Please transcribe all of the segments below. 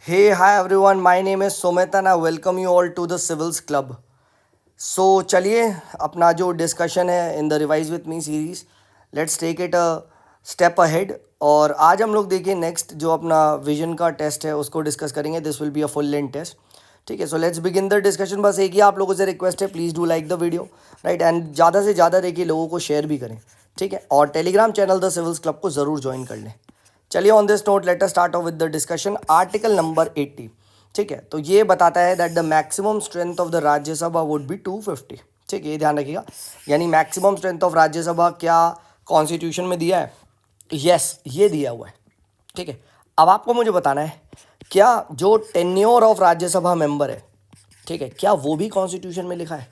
Hey, hi everyone. My name is Sumit and I welcome you all to the Civils Club. सो चलिए अपना जो discussion है in the revise with me series, let's take it a step ahead. और आज हम लोग देखिए next जो अपना विजन का टेस्ट है उसको डिस्कस करेंगे। This will be a full length test. ठीक है, so let's begin the discussion. बस एक ही आप लोगों से रिक्वेस्ट है, please do like the video, right, and ज़्यादा से ज़्यादा देखिए लोगों को शेयर भी करें। ठीक है, और Telegram channel the civils club को ज़रूर ज्वाइन कर लें। चलिए on this note let us start of with the discussion. Article number 80। ठीक है, तो ये बताता है that the maximum strength of the Rajya Sabha would be 250। ठीक है, ये ध्यान रखिएगा, यानी मैक्सिमम स्ट्रेंथ ऑफ राज्यसभा क्या कॉन्स्टिट्यूशन में दिया है? यस, ये दिया हुआ है। ठीक है, अब आपको मुझे बताना है क्या जो टेन्योर ऑफ राज्यसभा मेंबर है, ठीक है, क्या वो भी कॉन्स्टिट्यूशन में लिखा है?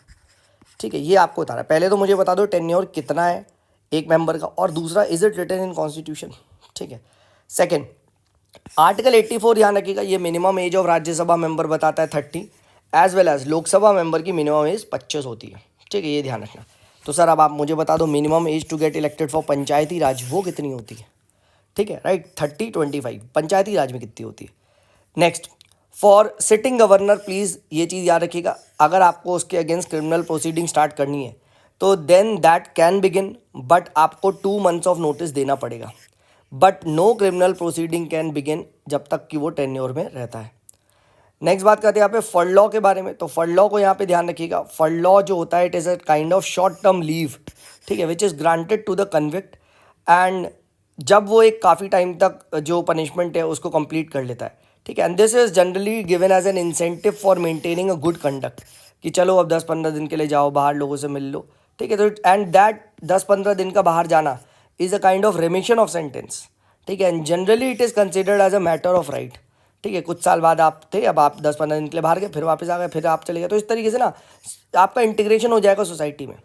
ठीक है, ये आपको बताना है। पहले तो मुझे बता दो टेन्योर कितना है एक मेंबर का, और दूसरा is it written in constitution. ठीक है, सेकेंड, आर्टिकल 84 ध्यान रखिएगा, ये minimum age of Rajya Sabha member बताता है 30, as well as Lok Sabha member की मिनिमम एज 25 होती है। ठीक है, ये ध्यान रखना। तो सर अब आप मुझे बता दो minimum age to get elected for Panchayati Raj वो कितनी होती है? ठीक है, राइट, 30-25 पंचायती राज में कितनी होती है? Next, for sitting governor please ये चीज़ याद रखिएगा, अगर आपको उसके अगेंस्ट क्रिमिनल प्रोसीडिंग स्टार्ट करनी है तो then that can begin, but आपको 2 मंथ्स ऑफ नोटिस देना पड़ेगा। But no criminal proceeding can begin जब तक कि वो टेन्योर में रहता है। नेक्स्ट बात करते हैं यहाँ पे फर्ड लॉ के बारे में। तो फर्ड लॉ को यहाँ पे ध्यान रखिएगा, फर्ड लॉ जो होता है it is a kind of short term leave, ठीक है, which is granted to the convict, and जब वो एक काफ़ी टाइम तक जो पनिशमेंट है उसको कंप्लीट कर लेता है। ठीक है, and this is generally given as an incentive for maintaining a good conduct, कि चलो अब 10-15 दिन के लिए जाओ बाहर, लोगों से मिल लो। ठीक है, तो एंड दैट 10-15 दिन का बाहर जाना is a kind of remission of sentence. ठीक है, and generally it is considered as a matter of right. ठीक है, कुछ साल बाद आप थे, अब आप 10-15 दिन के लिए बाहर गए, फिर वापस आ गए, फिर आप चले गए, तो इस तरीके से ना आपका इंटीग्रेशन हो जाएगा सोसाइटी में।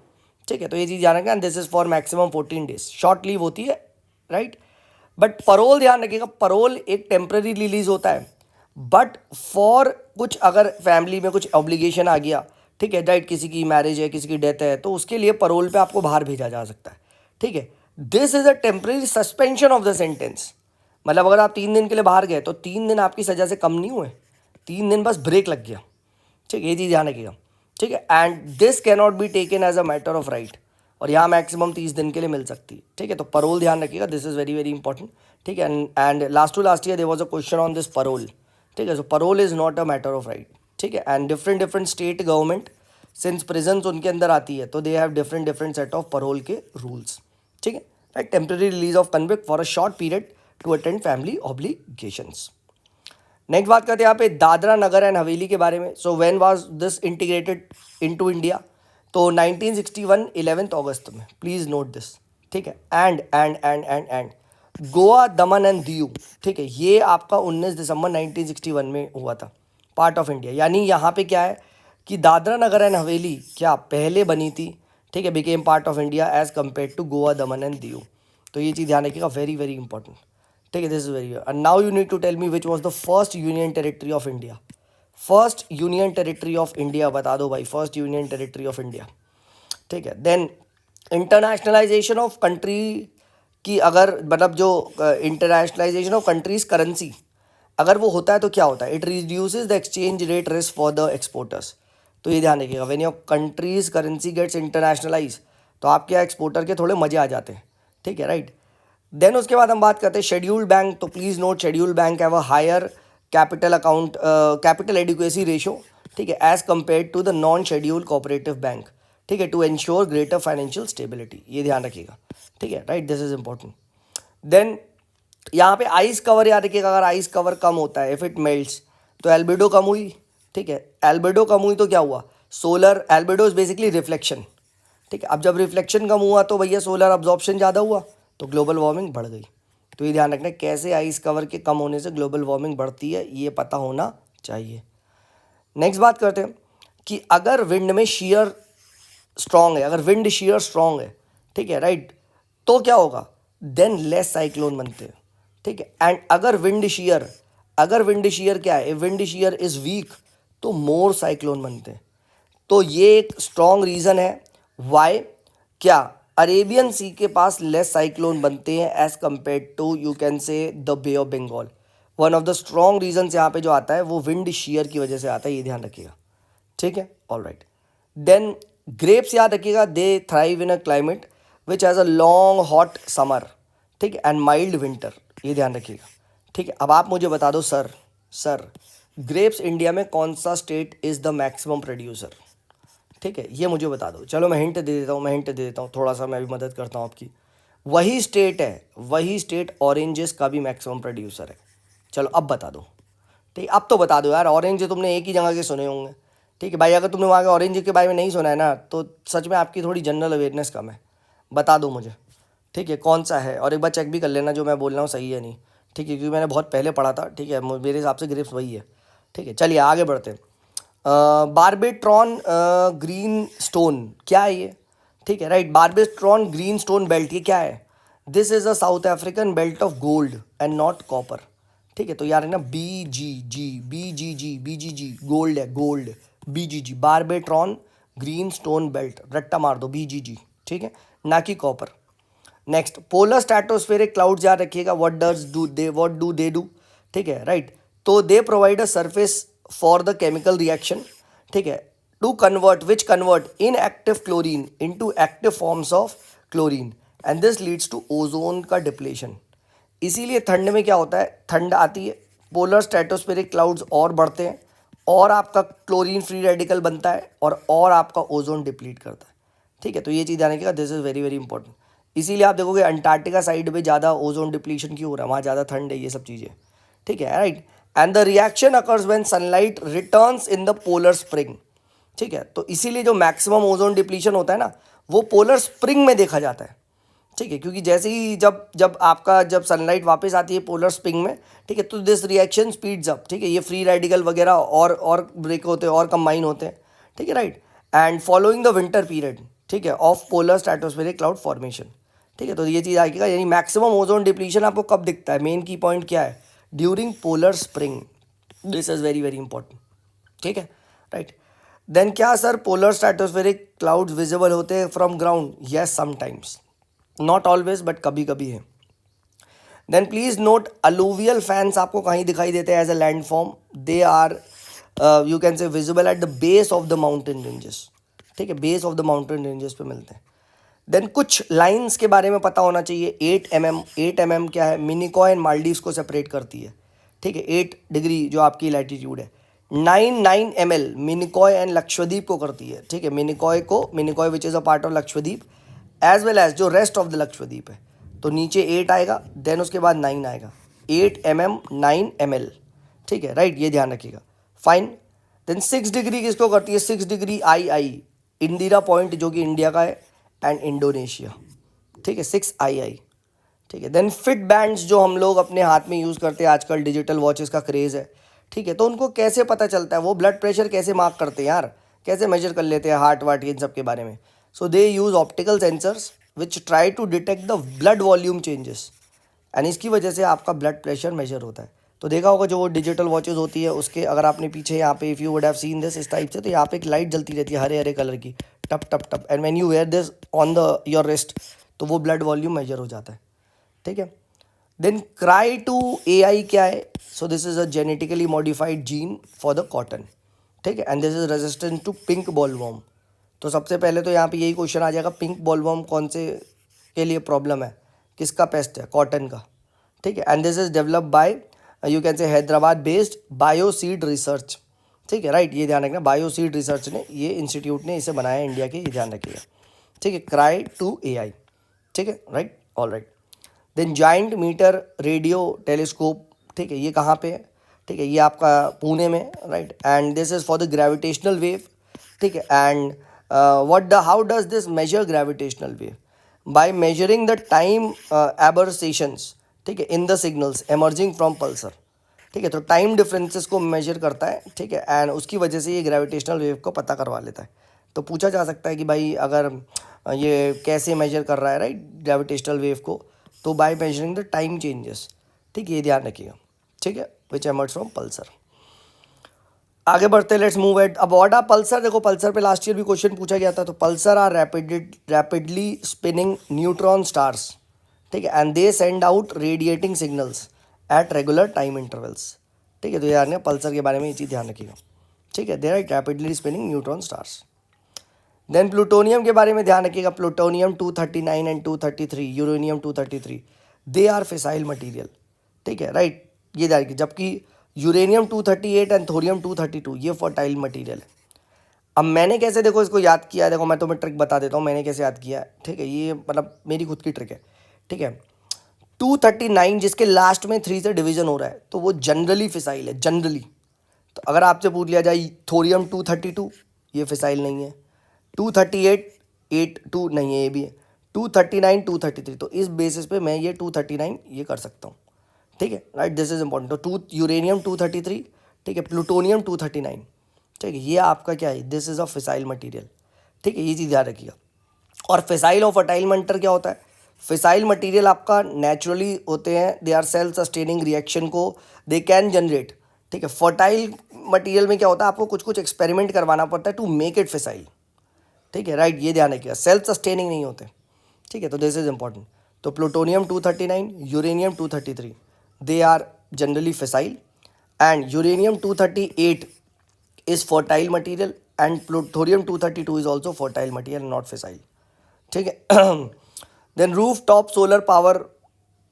ठीक है, तो ये चीज़ ध्यान रखना, this is for maximum 14 days, short leave होती है, राइट। बट परोल ध्यान रखिएगा, परोल एक टेम्प्रेरी रिलीज होता है, बट फॉर कुछ अगर फैमिली में कुछ ऑब्लिगेशन आ गया, ठीक है, राइट, किसी की मैरिज है, किसी की डेथ है, तो उसके लिए परोल पे आपको बाहर भेजा जा सकता है। ठीक है, this is a temporary suspension of the sentence. मतलब अगर आप 3 दिन के लिए बाहर गए तो 3 दिन आपकी सज़ा से कम नहीं हुए, 3 दिन बस ब्रेक लग गया। ठीक है, ये चीज़ ध्यान रखिएगा। ठीक है, and this can not be taken as a matter of right, और यहाँ मैक्सिमम 30 दिन के लिए मिल सकती है। ठीक है, तो परोल ध्यान रखिएगा, this is very very important. ठीक है, and last to last year there was a question on this parole. ठीक है, so parole is not a matter of right. ठीक है, and different different state government since prisons उनके अंदर आती है तो they have different different set of parole के रूल्स। ठीक है, right, temporary release of convict for a short period to attend family obligations. Next बात करते हैं यहाँ पे दादरा नगर एंड हवेली के बारे में। So when was this integrated into India? तो 1961 11 अगस्त में, प्लीज़ नोट दिस। ठीक है, एंड गोवा दमन एंड दीव, ठीक है, ये आपका 19 दिसंबर 1961 में हुआ था, पार्ट ऑफ इंडिया। यानी यहाँ पे क्या है कि दादरा नगर एंड हवेली क्या पहले बनी थी, ठीक है, became part of India as compare to Goa Daman and Diu. तो ये चीज़ ध्यान रखिएगा, वेरी वेरी इंपॉर्टेंट। ठीक है, this is very, and now you need to tell me which was the first union territory of India. First union territory of India बता दो भाई, first union territory of India. ठीक है, then internationalisation of country की, अगर मतलब जो internationalisation of countries currency अगर वो होता है तो क्या होता है? It reduces the exchange rate risk for the exporters. तो ये ध्यान रखिएगा, when your country's currency gets internationalize तो आपके एक्सपोर्टर के थोड़े मजे आ जाते हैं। ठीक है, राइट। देन उसके बाद हम बात करते हैं शेड्यूल्ड बैंक। तो please note, scheduled bank have a higher capital account capital adequacy ratio, ठीक है, as compare to the non scheduled cooperative bank. ठीक है, to ensure greater financial stability, ये ध्यान रखिएगा। ठीक है, right, this is important. Then यहाँ पे आइस कवर याद रखिएगा, अगर आइस कवर कम होता है, इफ़ इट मेल्ट्स, तो एल्बिडो कम हुई। ठीक है, एल्बिडो कम हुई तो क्या हुआ? Solar albedo is basically reflection. ठीक है, अब जब रिफ्लेक्शन कम हुआ तो भैया सोलर अब्जॉर्प्शन ज़्यादा हुआ, तो ग्लोबल वार्मिंग बढ़ गई। तो ये ध्यान रखना, कैसे आइस कवर के कम होने से ग्लोबल वार्मिंग बढ़ती है, ये पता होना चाहिए। नेक्स्ट बात करते हैं कि अगर विंड में शेयर स्ट्रांग है, अगर विंड शेयर स्ट्रांग है, ठीक है, राइट, तो क्या होगा? देन लेस साइक्लोन बनते हैं। ठीक है, एंड अगर विंड शेयर क्या है, विंड शेयर इज वीक तो मोर साइक्लोन बनते हैं। तो ये एक स्ट्रॉन्ग रीज़न है वाई क्या अरेबियन सी के पास लेस साइक्लोन बनते हैं as compare to, you can say, the bay of Bengal. One of the strong reasons यहाँ पे जो आता है वो विंड शीयर की वजह से आता है, ये ध्यान रखिएगा, ठीक है, ऑल राइट। देन ग्रेप्स याद रखिएगा, दे thrive in a climate which has a long hot summer, ठीक है, एंड माइल्ड विंटर, ये ध्यान रखिएगा, ठीक है। अब आप मुझे बता दो सर ग्रेप्स इंडिया में कौन सा state is the maximum producer, ठीक है, ये मुझे बता दो। चलो मैं हिंट दे देता हूँ, थोड़ा सा मैं भी मदद करता हूँ आपकी। वही स्टेट ऑरेंजेस का भी मैक्सिमम प्रोड्यूसर है। चलो अब बता दो, ठीक, अब तो बता दो यार, ऑरेंज तुमने एक ही जगह के सुने होंगे, ठीक है भाई, अगर तुमने वहाँ के ऑरेंज के बारे में नहीं सुना है ना तो सच में आपकी थोड़ी जनरल अवेयरनेस कम है। बता दो मुझे, ठीक है, कौन सा है, और एक बार चेक भी कर लेना जो मैं बोल रहा हूँ सही है नहीं, ठीक है, क्योंकि मैंने बहुत पहले पढ़ा था, ठीक है, मेरे हिसाब से ग्रेप्स वही है, ठीक है। चलिए आगे बढ़ते हैं। बारबेट्रॉन ग्रीन स्टोन क्या है ये, ठीक है, right, Barberton greenstone belt ये क्या है, this is a South African belt of gold and not copper, ठीक है। तो यार है ना बी जी जी गोल्ड है, gold, BGG Barberton greenstone belt, रट्टा मार दो BGG, ठीक है, ना कि copper. Next, polar stratospheric clouds याद रखिएगा, व्हाट डू दे डू, ठीक है, राइट। तो they provide a surface for the chemical reaction, ठीक है, to convert inactive chlorine into active forms of chlorine, and this leads to ozone का depletion. इसीलिए ठंड में क्या होता है, ठंड आती है, पोलर स्ट्रेटोस्फेरिक क्लाउड्स और बढ़ते हैं, और आपका क्लोरीन फ्री रेडिकल बनता है, और आपका ओजोन डिप्लीट करता है, ठीक है। तो ये चीज़ ध्यान रखिएगा, this is very very important. इसीलिए आप देखोगे अंटार्कटिका साइड पे ज़्यादा ओजोन डिप्लीशन क्यों हो रहा है, वहाँ ज़्यादा ठंड है, ये सब चीज़ें, ठीक है, right. And the reaction occurs when sunlight returns in the polar spring, ठीक है। तो इसीलिए जो मैक्सिमम ओजोन डिप्लीशन होता है ना वो पोलर स्प्रिंग में देखा जाता है, ठीक है, क्योंकि जैसे ही जब सनलाइट वापस आती है पोलर स्प्रिंग में, ठीक है, तो दिस रिएक्शन स्पीड्स अप, ठीक है, ये फ्री रेडिकल वगैरह और ब्रेक होते हैं और कंबाइन होते हैं, ठीक है, right. And following the winter period, ठीक है, of polar stratospheric cloud formation, ठीक है। तो ये चीज़ आएगा, यानी मैक्सिमम ओजोन डिप्लीशन आपको कब दिखता है, मेन की पॉइंट क्या है, during polar spring, this is very very important, ठीक है, राइट। देन क्या sir polar stratospheric clouds visible होते हैं from ground, yes sometimes, not always but कभी कभी है। Then please note alluvial fans आपको कहीं दिखाई देते हैं as a land form, they are you can say visible at the base of the mountain ranges, ठीक है, base of the mountain ranges पे मिलते हैं। देन कुछ लाइंस के बारे में पता होना चाहिए, 8 mm क्या है, मिनिकॉय एंड मालदीव्स को सेपरेट करती है, ठीक है, 8 डिग्री जो आपकी लैटिट्यूड है। 9 ml मिनिकॉय एंड लक्षद्वीप को करती है, ठीक है, Minicoy which is a part of Lakshadweep as well as जो रेस्ट ऑफ द लक्षद्वीप है। तो नीचे 8 आएगा, देन उसके बाद 9 आएगा, 8 mm 9 ml, ठीक है, राइट, ये ध्यान रखिएगा, फाइन। देन 6 डिग्री किसको करती है, 6 डिग्री आई इंदिरा पॉइंट जो कि इंडिया का है, एंड इंडोनेशिया, ठीक है, 6 II, ठीक है। देन फिट बैंड्स जो हम लोग अपने हाथ में यूज़ करते हैं आजकल, डिजिटल वॉचेस का क्रेज़ है, ठीक है, तो उनको कैसे पता चलता है, वो ब्लड प्रेशर कैसे मार्क करते हैं यार, कैसे मेजर कर लेते हैं हार्ट वार्ट इन सब के बारे में। So they use optical sensors which try to detect the blood volume changes, and इसकी वजह से आपका ब्लड प्रेशर मेजर होता है। तो देखा होगा जो वो डिजिटल वॉचेस होती है उसके, अगर आपने पीछे यहाँ पे if you would have seen this इस टाइप से, तो यहाँ पे एक लाइट जलती रहती है हरे हरे कलर की, टप टप टप, and when you wear this on the your wrist तो वो ब्लड वॉल्यूम मेजर हो जाता है, ठीक है। देन क्राई टू AI क्या है, so this is a genetically modified gene for the cotton, ठीक है, and this is resistant to pink bollworm. तो सबसे पहले तो यहाँ पे यही क्वेश्चन आ जाएगा, पिंक बॉलवर्म कौन से के लिए प्रॉब्लम है, किसका पेस्ट है, कॉटन का, ठीक है, and this is developed by you can से हैदराबाद बेस्ड बायोसीड रिसर्च, ठीक है, राइट, ये ध्यान रखना, बायोसीड रिसर्च ने, ये इंस्टीट्यूट ने इसे बनाया है इंडिया के, ये ध्यान रखिएगा, ठीक है, क्राई टू AI, ठीक है, right, all right. Then giant metre radio telescope, ठीक है, ये कहाँ पे है, ठीक है, ये आपका पुणे में, right, and this is for the gravitational wave, ठीक है, and how does this measure gravitational wave, by measuring the time aberrations, ठीक है, in the signals emerging from pulsar, ठीक है, तो टाइम डिफरेंसेस को मेजर करता है, ठीक है, एंड उसकी वजह से ये ग्रेविटेशनल वेव को पता करवा लेता है। तो पूछा जा सकता है कि भाई अगर ये कैसे मेजर कर रहा है, राइट, ग्रेविटेशनल वेव को, तो bye measuring the time changes, ठीक है, ये ध्यान रखिएगा, ठीक है, विच एमर्ज फ्रॉम पल्सर। आगे बढ़ते, लेट्स मूव एट। अब व्हाट आर पल्सर, देखो पल्सर पे लास्ट ईयर भी क्वेश्चन पूछा गया था, तो Pulsar R rapidly spinning neutron stars, ठीक है, and they send out radiating signals at regular time intervals. ठीक है, तो यार ने पल्सर के बारे में ये चीज़ ध्यान रखिएगा। ठीक है, they are rapidly spinning neutron stars. Then plutonium के बारे में ध्यान रखिएगा, plutonium 239 and 233, uranium 233, they are fissile material. ठीक है, राइट, ये ध्यान रखिए। जबकि यूरेनियम 238 एंड थोरियम 232 ये फर्टाइल मटीरियल है। अब मैंने कैसे देखो इसको याद किया है, देखो मैं तुम्हें ट्रिक बता देता हूँ मैंने कैसे याद किया है। ठीक है, ये मतलब मेरी खुद की ट्रिक है। ठीक है, 239 जिसके लास्ट में 3 से डिवीजन हो रहा है तो वो जनरली फिसाइल है, जनरली। तो अगर आपसे पूछ लिया जाए थोरियम 232, ये फिसाइल नहीं है। 238 82 नहीं है, ये भी है। 239 233, तो इस बेसिस पे मैं ये 239 ये कर सकता हूँ। ठीक है, राइट, दिस इज इंपॉर्टेंट। तो यूरेनियम 233, ठीक है, प्लूटोनियम 239, ठीक है, ये आपका क्या है, this is a fissile material. ठीक है, ये चीज़ याद रखिएगा। और फिसाइल और फर्टाइल मेंटर क्या होता है, फिसाइल मटेरियल आपका नेचुरली होते हैं, they are self sustaining reaction को दे कैन जनरेट। ठीक है, फर्टाइल मटेरियल में क्या होता है, आपको कुछ कुछ एक्सपेरिमेंट करवाना पड़ता है टू मेक इट फिसाइल। ठीक है, राइट, ये ध्यान रखिएगा, सेल्फ सस्टेनिंग नहीं होते। ठीक है, तो दिस इज इंपॉर्टेंट। तो plutonium 239, uranium 233, they are generally fissile, and uranium 238 is fertile material, and plutonium 232 is also fertile material, not fissile. ठीक है, then roof top solar power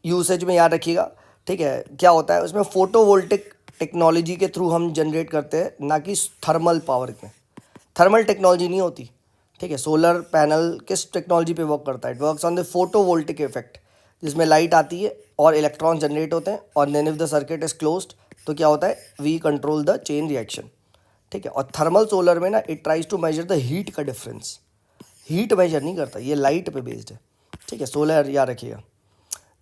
usage में याद रखिएगा। ठीक है, क्या होता है उसमें, फोटोवोल्टिक टेक्नोलॉजी के थ्रू हम जनरेट करते हैं, ना कि थर्मल पावर में। थर्मल टेक्नोलॉजी नहीं होती। ठीक है, सोलर पैनल किस टेक्नोलॉजी पे वर्क करता है, it works on the photovoltaic effect, जिसमें लाइट आती है और इलेक्ट्रॉन जनरेट होते हैं, और then if the circuit is closed तो क्या होता है, we control the chain reaction. ठीक है, और थर्मल सोलर में ना it tries to measure the heat का डिफरेंस, हीट मेजर नहीं करता, ये लाइट पे बेस्ड है। ठीक है, सोलर याद रखिएगा।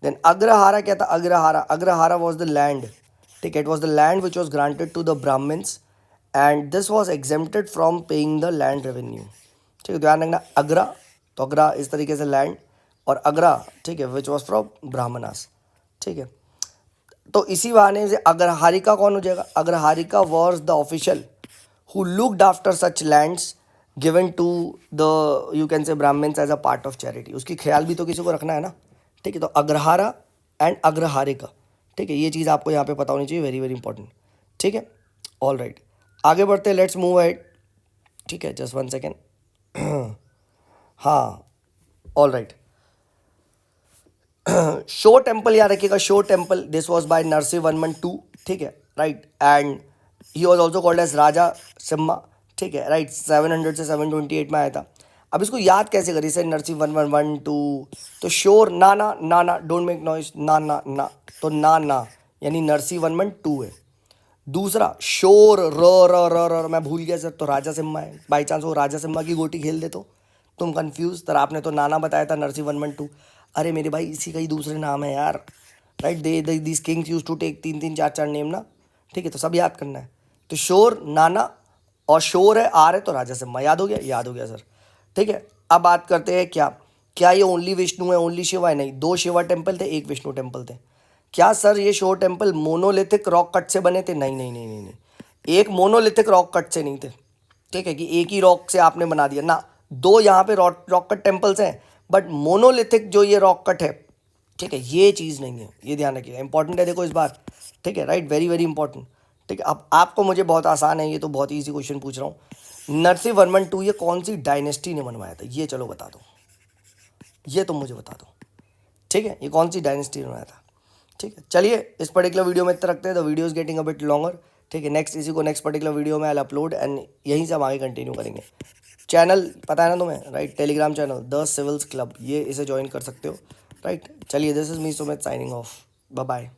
देन अग्रहारा क्या था, अग्रहारा वॉज द लैंड। ठीक है, it was the land which was granted to the Brahmans and this was exempted from paying the land revenue. ठीक है, ध्यान रखना, अग्रा, तो अग्रा इस तरीके से लैंड, और अग्रा, ठीक है, विच वॉज फ्रॉम ब्राह्मणास। ठीक है, तो इसी बहाने से अग्रहारिका कौन हो जाएगा, Agraharika was the official who looked after such lands given to the you can say Brahmins as a part of charity। उसकी ख्याल भी तो किसी को रखना है ना। ठीक है, तो अग्रहारा एंड अग्रहारिका, ठीक है, ये चीज़ आपको यहाँ पे पता होनी चाहिए, वेरी वेरी इंपॉर्टेंट। ठीक है, ऑल राइट, आगे बढ़ते, लेट्स मूव अहेड। ठीक है, जस्ट 1 सेकेंड। हाँ, ऑल राइट, शो टेम्पल याद रखिएगा, Shore Temple, this was by Narasimhavarman 2। ठीक है, right, and he was also called as Raja Simha. ठीक है, राइट, 700 से 728 में आया था। अब इसको याद कैसे करिए, से नरसिंहवर्मन 1 2, तो शोर ना ना ना ना, डोंट मेक नॉइस, ना ना ना, तो ना ना यानी नरसिंहवर्मन 2 है। दूसरा शोर र र र र, मैं भूल गया सर, तो राजा सिम्हा है। बाई चांस वो राजा सिम्हा की गोटी खेल दे तो तुम कंफ्यूज, तर आपने तो नाना बताया था, नरसिंहवर्मन 2। अरे मेरे भाई, इसी का ही दूसरे नाम है यार, right, they this kings use to take 3 3 4 4 name ना। ठीक है, तो सब याद करना है। तो शोर नाना, और शोर है आर है, तो राजा सिम्हा, याद हो गया, याद हो गया सर। ठीक है, अब बात करते हैं, क्या क्या ये ओनली विष्णु है, ओनली शिवा है, नहीं, 2 शिवा टेम्पल थे, 1 विष्णु टेम्पल थे। क्या सर ये शोर टेम्पल मोनोलिथिक रॉक कट से बने थे, नहीं नहीं नहीं नहीं नहीं, एक मोनोलिथिक रॉक कट से नहीं थे। ठीक है, कि एक ही रॉक से आपने बना दिया ना, 2 यहाँ पे रॉक कट टेम्पल्स हैं, बट मोनोलिथिक जो ये रॉक कट है, ठीक है, ये चीज़ नहीं है, ये ध्यान रखिएगा, इंपॉर्टेंट है देखो इस बार। ठीक है, राइट, वेरी वेरी इंपॉर्टेंट। ठीक है, अब आपको मुझे बहुत आसान है, ये तो बहुत ईजी क्वेश्चन पूछ रहा हूँ। नरसिंहवर्मन 2 ये कौन सी डायनेस्टी ने बनवाया था, ये चलो बता दो, ये तुम मुझे बता दो। ठीक है, ये कौन सी डायनेस्टी ने बनाया था। ठीक है, चलिए इस पर्टिकुलर वीडियो में इतना रखते हैं, the video is getting a bit longer. ठीक है, नेक्स्ट इसी को नेक्स्ट पर्टिकुलर वीडियो में आई अपलोड, एंड यहीं से हम आगे कंटिन्यू करेंगे। चैनल पता है ना तुम्हें, right, telegram channel the civils club, ये इसे ज्वाइन कर सकते हो। राइट, चलिए, this is me Sumit signing off, bye bye.